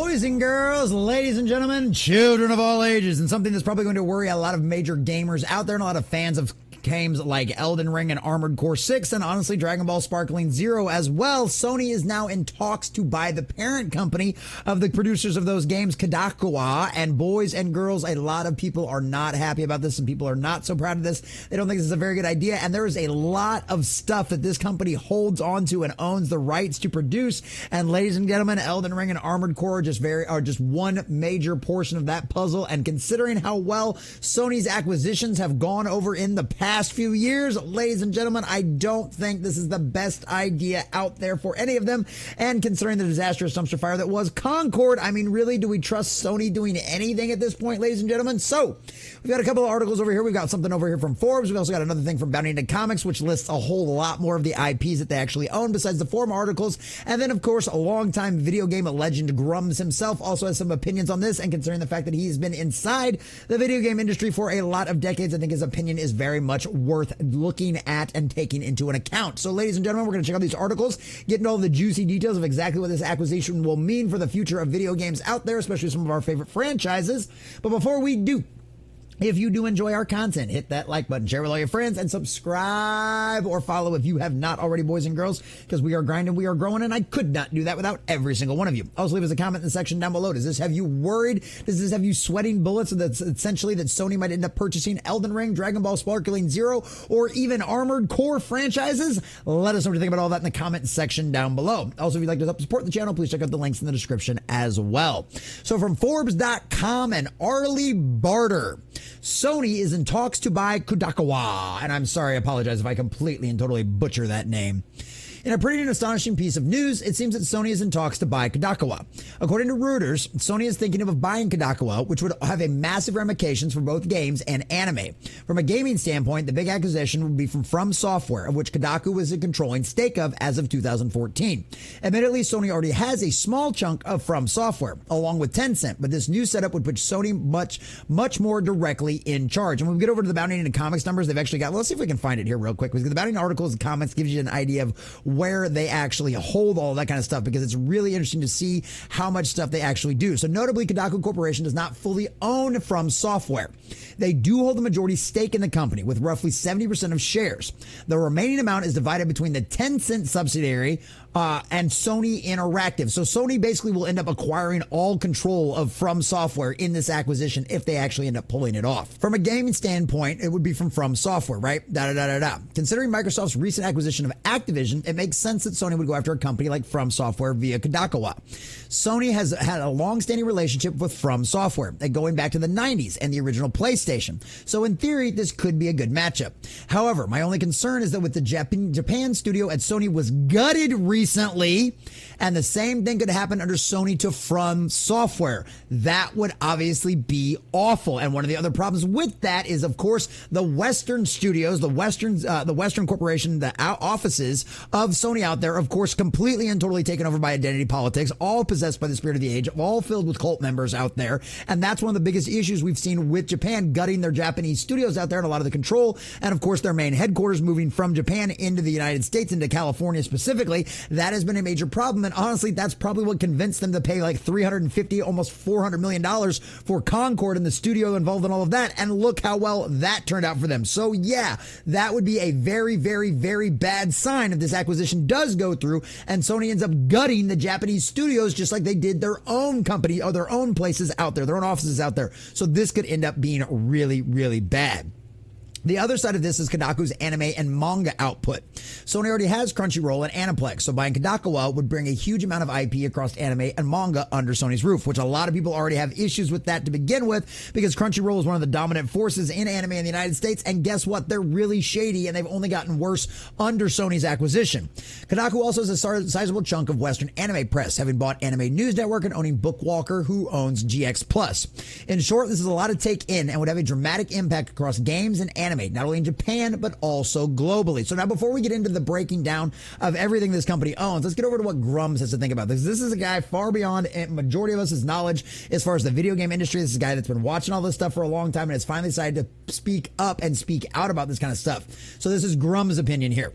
Boys and girls, ladies and gentlemen, children of all ages, and something that's probably going to worry a lot of major gamers out there and a lot of fans of games like Elden Ring and Armored Core 6 and honestly Dragon Ball Sparkling Zero as well. Sony is now in talks to buy the parent company of the producers of those games, Kadokawa, and boys and girls, a lot of people are not happy about this and people are not so proud of this. They don't think this is a very good idea, and there is a lot of stuff that this company holds on to and owns the rights to produce. And ladies and gentlemen, Elden Ring and Armored Core are just one major portion of that puzzle. And considering how well Sony's acquisitions have gone over in the past few years, ladies and gentlemen, I don't think this is the best idea out there for any of them. And considering the disastrous dumpster fire that was Concord, I mean, really, do we trust Sony doing anything at this point, ladies and gentlemen? So we've got a couple of articles over here. We've got something over here from Forbes. We've also got another thing from Bounty Into Comics, which lists a whole lot more of the IPs that they actually own besides the Forum articles. And then, of course, a longtime video game legend, Grums himself, also has some opinions on this. And considering the fact that he's been inside the video game industry for a lot of decades, I think his opinion is very much worth looking at and taking into an account. So, ladies and gentlemen, we're going to check out these articles, get into all the juicy details of exactly what this acquisition will mean for the future of video games out there, especially some of our favorite franchises. But before we do, if you do enjoy our content, hit that like button, share with all your friends, and subscribe or follow if you have not already, boys and girls, because we are grinding, we are growing, and I could not do that without every single one of you. Also, leave us a comment in the section down below. Does this have you worried? Does this have you sweating bullets that's essentially that Sony might end up purchasing Elden Ring, Dragon Ball Sparkling Zero, or even Armored Core franchises? Let us know what you think about all that in the comment section down below. Also, if you'd like to help support the channel, please check out the links in the description as well. So from Forbes.com and Arlie Barter, Sony is in talks to buy Kadokawa, and I'm sorry, I apologize if I completely and totally butcher that name. In a pretty astonishing piece of news, it seems that Sony is in talks to buy Kadokawa. According to Reuters, Sony is thinking of buying Kadokawa, which would have a massive ramifications for both games and anime. From a gaming standpoint, the big acquisition would be from Software, of which Kodaku was a controlling stake of as of 2014. Admittedly, Sony already has a small chunk of From Software, along with Tencent, but this new setup would put Sony much more directly in charge. And when we get over to the Bounty Into Comics numbers, they've actually got, let's see if we can find it here real quick, because the Bounty Into articles and comments gives you an idea of where they actually hold all that kind of stuff, because it's really interesting to see how much stuff they actually do. So notably, Kodaku Corporation does not fully own From Software. They do hold the majority stake in the company with roughly 70% of shares. The remaining amount is divided between the Tencent subsidiary and Sony Interactive. So Sony basically will end up acquiring all control of From Software in this acquisition if they actually end up pulling it off. From a gaming standpoint, it would be from Software, right? Considering Microsoft's recent acquisition of Activision, it makes sense that Sony would go after a company like From Software via Kadokawa. Sony has had a long-standing relationship with From Software, going back to the 90s and the original PlayStation. So in theory, this could be a good matchup. However, my only concern is that with the Japan studio at Sony was gutted recently, and the same thing could happen under Sony to From Software. That would obviously be awful. And one of the other problems with that is, of course, the Western studios, the Western corporation, the offices of Sony out there, of course, completely and totally taken over by identity politics, all possessed by the spirit of the age, all filled with cult members out there. And that's one of the biggest issues we've seen with Japan gutting their Japanese studios out there and a lot of the control. And of course, their main headquarters moving from Japan into the United States, into California specifically. That has been a major problem. And honestly, that's probably what convinced them to pay like $350, almost $400 million for Concord and the studio involved in all of that. And look how well that turned out for them. So yeah, that would be a very, very, very bad sign if this acquisition does go through and Sony ends up gutting the Japanese studios just like they did their own company or their own places out there, their own offices out there. So this could end up being really, really bad. The other side of this is Kodaku's anime and manga output. Sony already has Crunchyroll and Aniplex, so buying Kadokawa would bring a huge amount of IP across anime and manga under Sony's roof, which a lot of people already have issues with that to begin with, because Crunchyroll is one of the dominant forces in anime in the United States, and guess what? They're really shady, and they've only gotten worse under Sony's acquisition. Kodaku also has a sizable chunk of Western anime press, having bought Anime News Network and owning Bookwalker, who owns GX+. In short, this is a lot to take in and would have a dramatic impact across games and anime, not only in Japan, but also globally. So now before we get into the breaking down of everything this company owns, let's get over to what Grums has to think about this. This is a guy far beyond a majority of us' knowledge as far as the video game industry. This is a guy that's been watching all this stuff for a long time and has finally decided to speak up and speak out about this kind of stuff. So this is Grums' opinion here.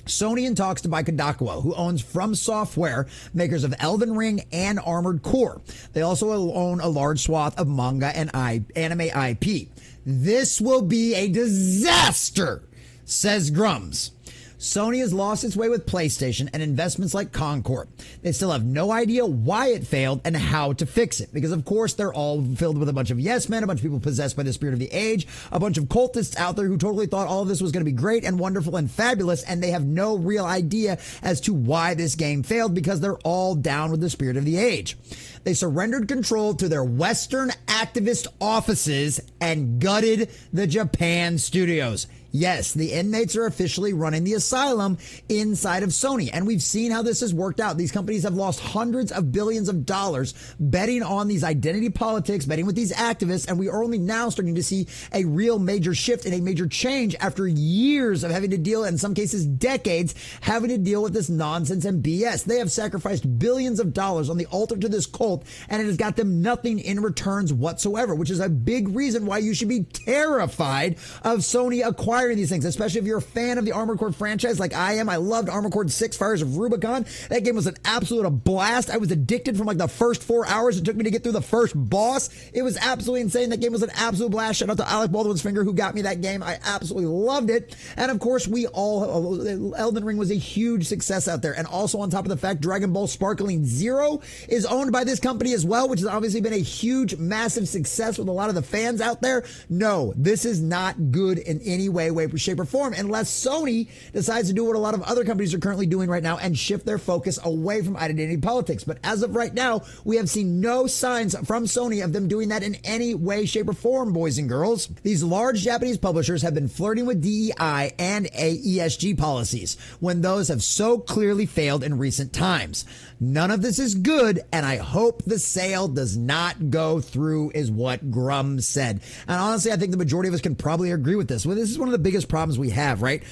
Sony in talks to buy Kadokawa, who owns From Software, makers of Elden Ring and Armored Core. They also own a large swath of manga and anime IP. This will be a disaster, says Grums. Sony has lost its way with PlayStation and investments like Concord. They still have no idea why it failed and how to fix it. Because, of course, they're all filled with a bunch of yes men, a bunch of people possessed by the spirit of the age, a bunch of cultists out there who totally thought all of this was going to be great and wonderful and fabulous, and they have no real idea as to why this game failed because they're all down with the spirit of the age. They surrendered control to their Western activist offices and gutted the Japan studios. Yes, the inmates are officially running the asylum inside of Sony, and we've seen how this has worked out. These companies have lost hundreds of billions of dollars betting on these identity politics, betting with these activists, and we are only now starting to see a real major shift and a major change after years of having to deal, in some cases decades, having to deal with this nonsense and BS. They have sacrificed billions of dollars on the altar to this cult, and it has got them nothing in returns whatsoever, which is a big reason why you should be terrified of Sony acquiring these things, especially if you're a fan of the Armored Core franchise like I am. I loved Armored Core 6 Fires of Rubicon. That game was an absolute blast. I was addicted from like the first 4 hours it took me to get through the first boss. It was absolutely insane. That game was an absolute blast. Shout out to Alec Baldwin's finger who got me that game. I absolutely loved it. And of course, Elden Ring was a huge success out there. And also on top of the fact, Dragon Ball Sparkling Zero is owned by this company as well, which has obviously been a huge, massive success with a lot of the fans out there. No, this is not good in any way, shape, or form unless Sony decides to do what a lot of other companies are currently doing right now and shift their focus away from identity politics. But as of right now, we have seen no signs from Sony of them doing that in any way, shape, or form, boys and girls. These large Japanese publishers have been flirting with DEI and ESG policies when those have so clearly failed in recent times. None of this is good, and I hope the sale does not go through, is what Grum said. And honestly, I think the majority of us can probably agree with this. Well, this is one of the biggest problems we have, right?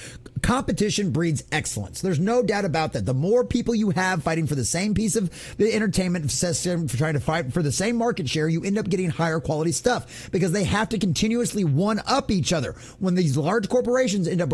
Competition breeds excellence. There's no doubt about that. The more people you have fighting for the same piece of the entertainment system, for trying to fight for the same market share, you end up getting higher quality stuff because they have to continuously one-up each other. When these large corporations end up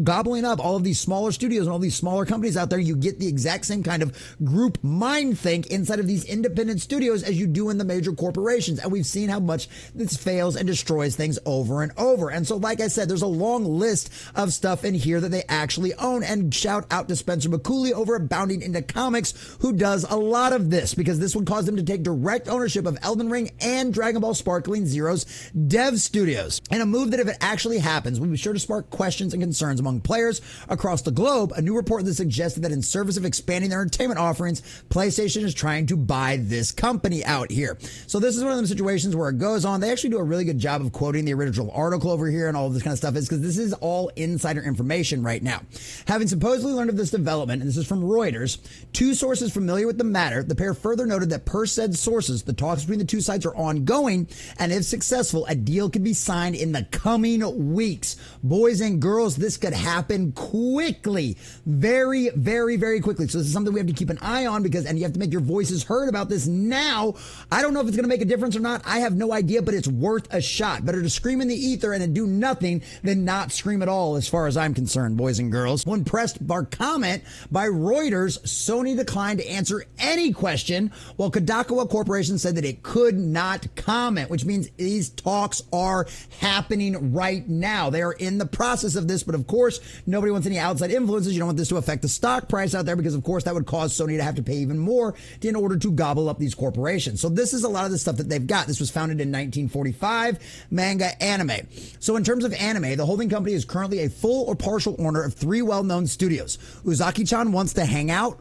gobbling up all of these smaller studios and all these smaller companies out there, you get the exact same kind of group mind think inside of these independent studios as you do in the major corporations. And we've seen how much this fails and destroys things over and over. And so, like I said, there's a long list of stuff in here that they actually own. And shout out to Spencer McCooley over at Bounding Into Comics, who does a lot of this, because this would cause them to take direct ownership of Elden Ring and Dragon Ball Sparkling Zero's dev studios. And a move that, if it actually happens, will be sure to spark questions and concerns among players across the globe. A new report that suggested that in service of expanding their entertainment offerings, PlayStation is trying to buy this company out here. So this is one of those situations where it goes on. They actually do a really good job of quoting the original article over here and all of this kind of stuff, is because this is all insider information right now. Having supposedly learned of this development, and this is from Reuters, two sources familiar with the matter, the pair further noted that per said sources, the talks between the two sides are ongoing, and if successful, a deal could be signed in the coming weeks. Boys and girls, this could happen quickly. Very, very, very quickly. So this is something we have to keep an eye on, because, and you have to make your voices heard about this now. I don't know if it's going to make a difference or not. I have no idea, but it's worth a shot. Better to scream in the ether and do nothing than not scream at all, as far as I'm concerned, boys and girls. When pressed by comment by Reuters, Sony declined to answer any question, while Kadokawa Corporation said that it could not comment, which means these talks are happening right now. They are in the process of this, but of course, nobody wants any outside influences. You don't want this to affect the stock price out there, because of course that would cause Sony to have to pay even more in order to gobble up these corporations. So this is a lot of the stuff that they've got. This was founded in 1945, manga anime. So in terms of anime, the holding company is currently a full or partial owner of three well-known studios. Uzaki-chan wants to hang out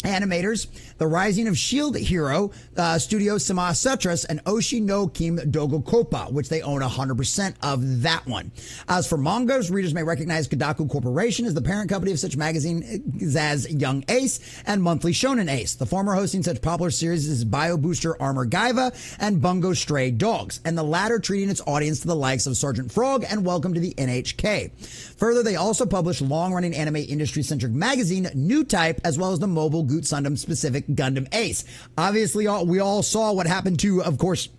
animators, the Rising of Shield Hero studio Sama Setras, and Oshi no Kim Dogokopa, which they own 100% of that one. As for mangas, readers may recognize Kodaku Corporation as the parent company of such magazines as Young Ace and Monthly Shonen Ace, the former hosting such popular series as Bio Booster Armor Gaiva and Bungo Stray Dogs, and the latter treating its audience to the likes of Sergeant Frog and Welcome to the NHK. Further, they also publish long-running anime industry-centric magazine New Type, as well as the mobile Gundam specific Gundam Ace. Obviously, we all saw what happened to, of course,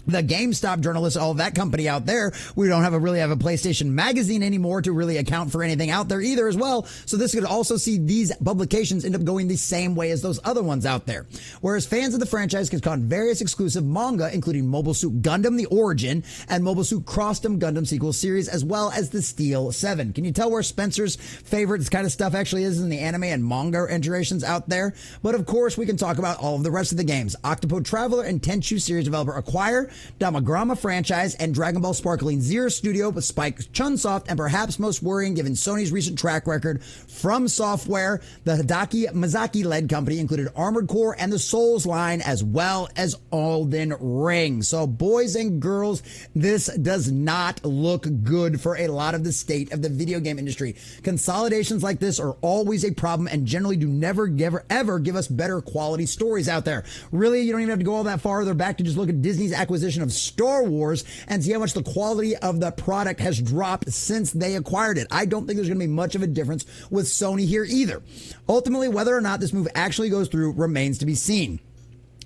the GameStop journalists, all that company out there. We don't really have a PlayStation magazine anymore to really account for anything out there either as well. So this could also see these publications end up going the same way as those other ones out there. Whereas fans of the franchise can count various exclusive manga, including Mobile Suit Gundam The Origin and Mobile Suit Crossdom Gundam sequel series, as well as the Steel 7. Can you tell where Spencer's favorite kind of stuff actually is in the anime and manga iterations out there? But of course, we can talk about all of the rest of the games. Octopath Traveler and Tenchu series developer Acquire, Damagramma franchise, and Dragon Ball Sparkling Zero Studio with Spike Chunsoft, and perhaps most worrying given Sony's recent track record, From Software, the Hideki Miyazaki-led company, included Armored Core and the Souls line, as well as Elden Ring. So boys and girls, this does not look good for a lot of the state of the video game industry. Consolidations like this are always a problem and generally do never, ever give us better quality stories out there. Really, you don't even have to go all that farther back to just look at Disney's acquisition of Star Wars and see how much the quality of the product has dropped since they acquired it. I don't think there's going to be much of a difference with Sony here either. Ultimately, whether or not this move actually goes through remains to be seen.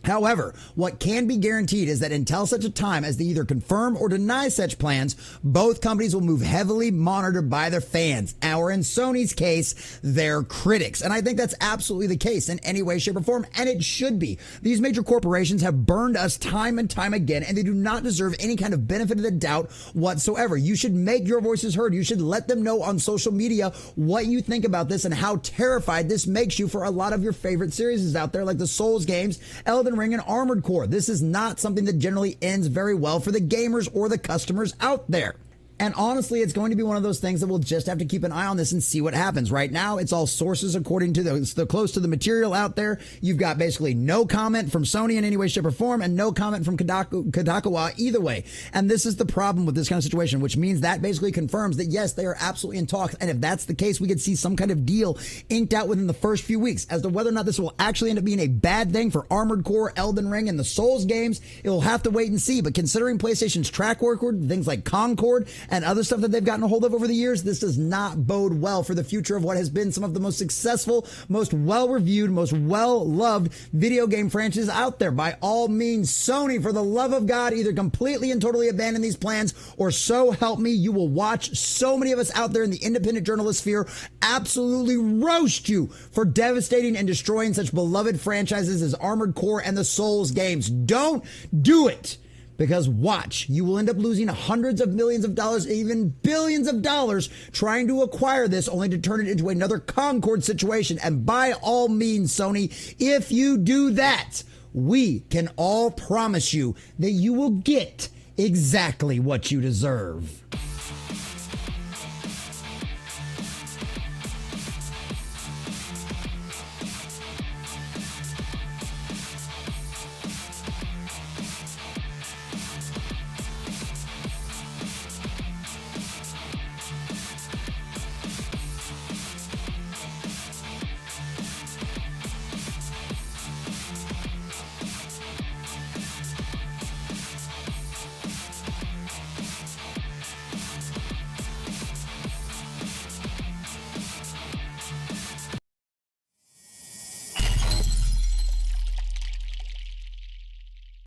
However, what can be guaranteed is that until such a time as they either confirm or deny such plans, both companies will move heavily monitored by their fans, or in Sony's case, their critics. And I think that's absolutely the case in any way, shape, or form, and it should be. These major corporations have burned us time and time again, and they do not deserve any kind of benefit of the doubt whatsoever. You should make your voices heard. You should let them know on social media what you think about this and how terrified this makes you for a lot of your favorite series out there, like the Souls games, Elden Ring, and Armored Core. This is not something that generally ends very well for the gamers or the customers out there. And honestly, it's going to be one of those things that we'll just have to keep an eye on this and see what happens. Right now, it's all sources according to the close to the material out there. You've got basically no comment from Sony in any way, shape, or form, and no comment from Kadokawa either way. And this is the problem with this kind of situation, which means that basically confirms that, yes, they are absolutely in talks. And if that's the case, we could see some kind of deal inked out within the first few weeks. As to whether or not this will actually end up being a bad thing for Armored Core, Elden Ring, and the Souls games, it will have to wait and see. But considering PlayStation's track record, things like Concord, and other stuff that they've gotten a hold of over the years, this does not bode well for the future of what has been some of the most successful, most well-reviewed, most well-loved video game franchises out there. By all means, Sony, for the love of God, either completely and totally abandon these plans, or so help me, you will watch so many of us out there in the independent journalist sphere absolutely roast you for devastating and destroying such beloved franchises as Armored Core and the Souls games. Don't do it! Because watch, you will end up losing hundreds of millions of dollars, even billions of dollars trying to acquire this, only to turn it into another Concord situation. And by all means, Sony, if you do that, we can all promise you that you will get exactly what you deserve.